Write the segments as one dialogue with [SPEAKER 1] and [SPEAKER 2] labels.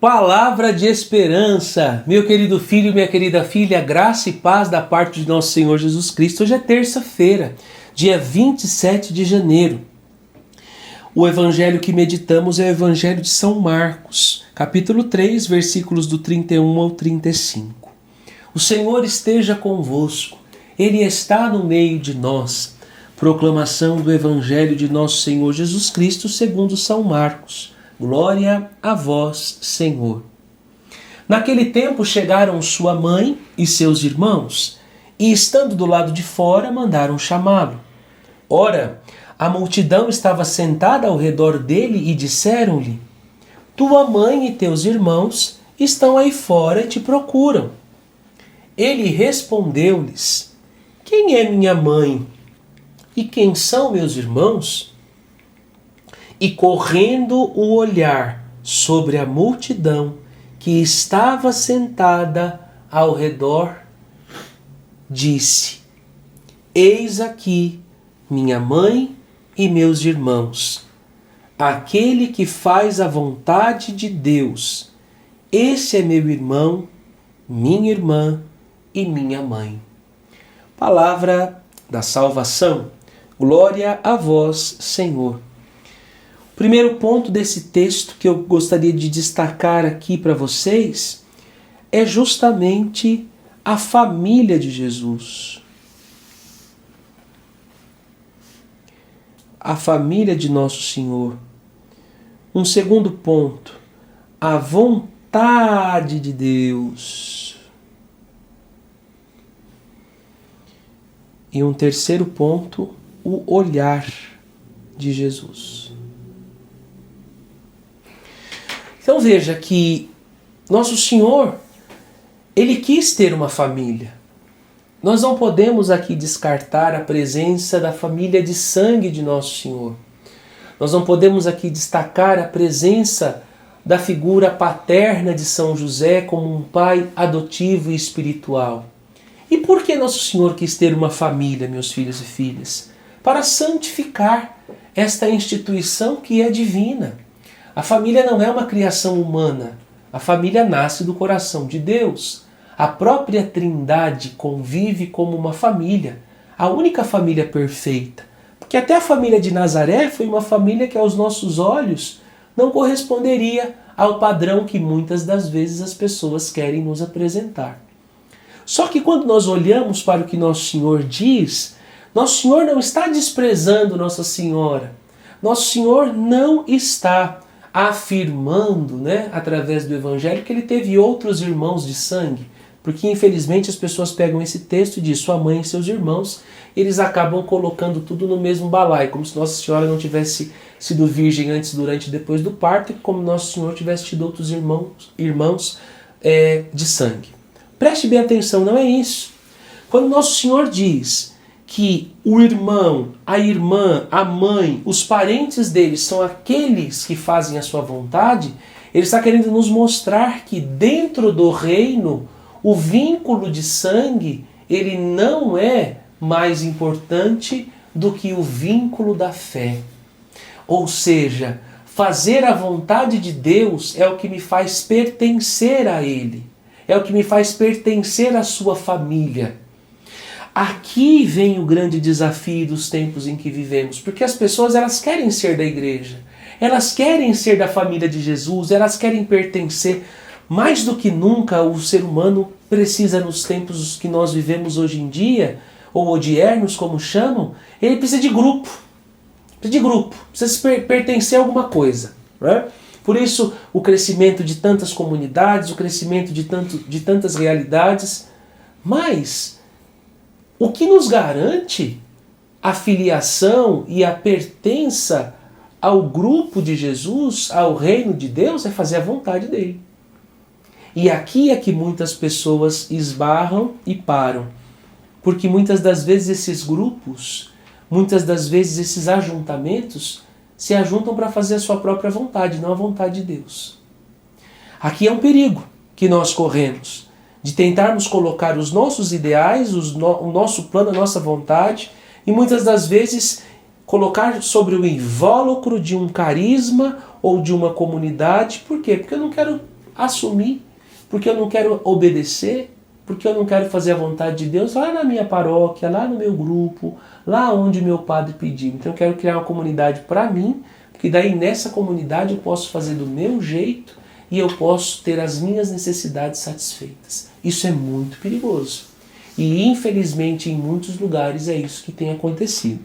[SPEAKER 1] Palavra de esperança, meu querido filho, minha querida filha, graça e paz da parte de nosso Senhor Jesus Cristo. Hoje é terça-feira, dia 27 de janeiro. O evangelho que meditamos é o evangelho de São Marcos, capítulo 3, versículos do 31 ao 35. O Senhor esteja convosco, Ele está no meio de nós. Proclamação do evangelho de nosso Senhor Jesus Cristo segundo São Marcos. Glória a vós, Senhor. Naquele tempo chegaram sua mãe e seus irmãos, e estando do lado de fora, mandaram chamá-lo. Ora, a multidão estava sentada ao redor dele e disseram-lhe: Tua mãe e teus irmãos estão aí fora e te procuram. Ele respondeu-lhes: Quem é minha mãe? E quem são meus irmãos? E correndo o olhar sobre a multidão que estava sentada ao redor, disse: Eis aqui minha mãe e meus irmãos. Aquele que faz a vontade de Deus, esse é meu irmão, minha irmã e minha mãe. Palavra da salvação. Glória a vós, Senhor. O primeiro ponto desse texto que eu gostaria de destacar aqui para vocês é justamente a família de Jesus. A família de Nosso Senhor. Um segundo ponto, a vontade de Deus. E um terceiro ponto, o olhar de Jesus. Então veja que Nosso Senhor, Ele quis ter uma família. Nós não podemos aqui descartar a presença da família de sangue de Nosso Senhor. Nós não podemos aqui destacar a presença da figura paterna de São José como um pai adotivo e espiritual. E por que Nosso Senhor quis ter uma família, meus filhos e filhas? Para santificar esta instituição que é divina. A família não é uma criação humana. A família nasce do coração de Deus. A própria Trindade convive como uma família, a única família perfeita. Porque até a família de Nazaré foi uma família que aos nossos olhos não corresponderia ao padrão que muitas das vezes as pessoas querem nos apresentar. Só que quando nós olhamos para o que Nosso Senhor diz, Nosso Senhor não está desprezando Nossa Senhora. Nosso Senhor não está afirmando, através do Evangelho, que ele teve outros irmãos de sangue. Porque infelizmente as pessoas pegam esse texto e diz sua mãe e seus irmãos, eles acabam colocando tudo no mesmo balaio, como se Nossa Senhora não tivesse sido virgem antes, durante e depois do parto, e como Nosso Senhor tivesse tido outros irmãos de sangue. Preste bem atenção, não é isso. Quando Nosso Senhor diz que o irmão, a irmã, a mãe, os parentes deles são aqueles que fazem a sua vontade, ele está querendo nos mostrar que dentro do reino, o vínculo de sangue, ele não é mais importante do que o vínculo da fé. Ou seja, fazer a vontade de Deus é o que me faz pertencer a Ele. É o que me faz pertencer à sua família. Aqui vem o grande desafio dos tempos em que vivemos, porque as pessoas elas querem ser da igreja, elas querem ser da família de Jesus, elas querem pertencer. Mais do que nunca o ser humano precisa, nos tempos que nós vivemos hoje em dia, ou odiernos como chamam, ele precisa de grupo, precisa pertencer a alguma coisa. Né? Por isso o crescimento de tantas comunidades, o crescimento de tantas realidades, mas o que nos garante a filiação e a pertença ao grupo de Jesus, ao reino de Deus, é fazer a vontade dele. E aqui é que muitas pessoas esbarram e param. Porque muitas das vezes esses grupos, muitas das vezes esses ajuntamentos, se ajuntam para fazer a sua própria vontade, não a vontade de Deus. Aqui é um perigo que nós corremos, de tentarmos colocar os nossos ideais, o nosso plano, a nossa vontade, e muitas das vezes colocar sobre o invólucro de um carisma ou de uma comunidade. Por quê? Porque eu não quero assumir, porque eu não quero obedecer, porque eu não quero fazer a vontade de Deus lá na minha paróquia, lá no meu grupo, lá onde meu padre pediu. Então eu quero criar uma comunidade para mim, porque daí nessa comunidade eu posso fazer do meu jeito e eu posso ter as minhas necessidades satisfeitas. Isso é muito perigoso. E infelizmente em muitos lugares é isso que tem acontecido.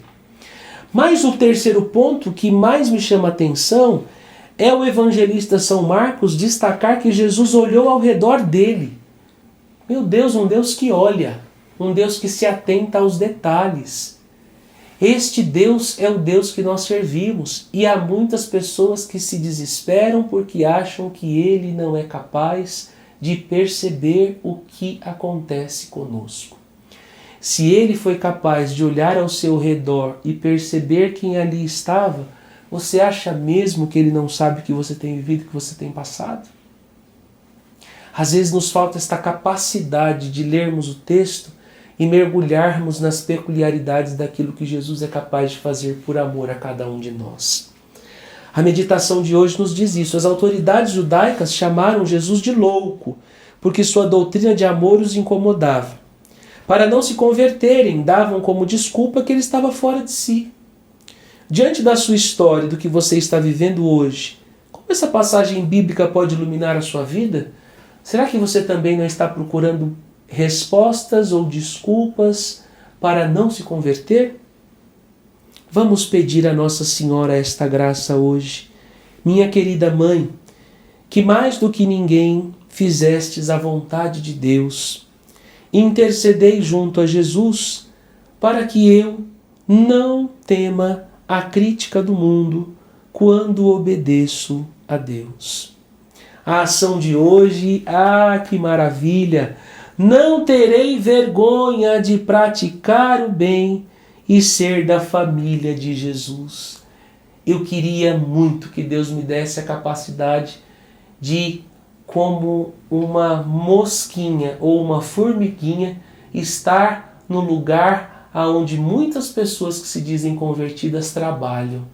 [SPEAKER 1] Mas o terceiro ponto que mais me chama a atenção é o evangelista São Marcos destacar que Jesus olhou ao redor dele. Meu Deus, um Deus que olha, um Deus que se atenta aos detalhes. Este Deus é o Deus que nós servimos e há muitas pessoas que se desesperam porque acham que Ele não é capaz de perceber o que acontece conosco. Se Ele foi capaz de olhar ao seu redor e perceber quem ali estava, você acha mesmo que Ele não sabe o que você tem vivido, o que você tem passado? Às vezes nos falta esta capacidade de lermos o texto e mergulharmos nas peculiaridades daquilo que Jesus é capaz de fazer por amor a cada um de nós. A meditação de hoje nos diz isso. As autoridades judaicas chamaram Jesus de louco, porque sua doutrina de amor os incomodava. Para não se converterem, davam como desculpa que ele estava fora de si. Diante da sua história, do que você está vivendo hoje, como essa passagem bíblica pode iluminar a sua vida? Será que você também não está procurando respostas ou desculpas para não se converter? Vamos pedir a Nossa Senhora esta graça hoje. Minha querida Mãe, que mais do que ninguém fizestes a vontade de Deus, intercedei junto a Jesus para que eu não tema a crítica do mundo quando obedeço a Deus. A ação de hoje, que maravilha! Não terei vergonha de praticar o bem e ser da família de Jesus. Eu queria muito que Deus me desse a capacidade de, como uma mosquinha ou uma formiguinha, estar no lugar onde muitas pessoas que se dizem convertidas trabalham.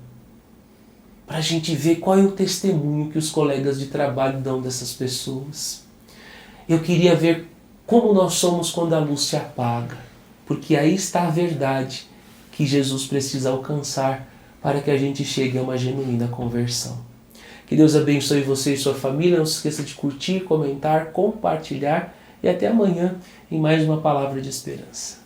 [SPEAKER 1] Para a gente ver qual é o testemunho que os colegas de trabalho dão dessas pessoas. Eu queria ver como nós somos quando a luz se apaga, porque aí está a verdade que Jesus precisa alcançar para que a gente chegue a uma genuína conversão. Que Deus abençoe você e sua família. Não se esqueça de curtir, comentar, compartilhar e até amanhã em mais uma palavra de esperança.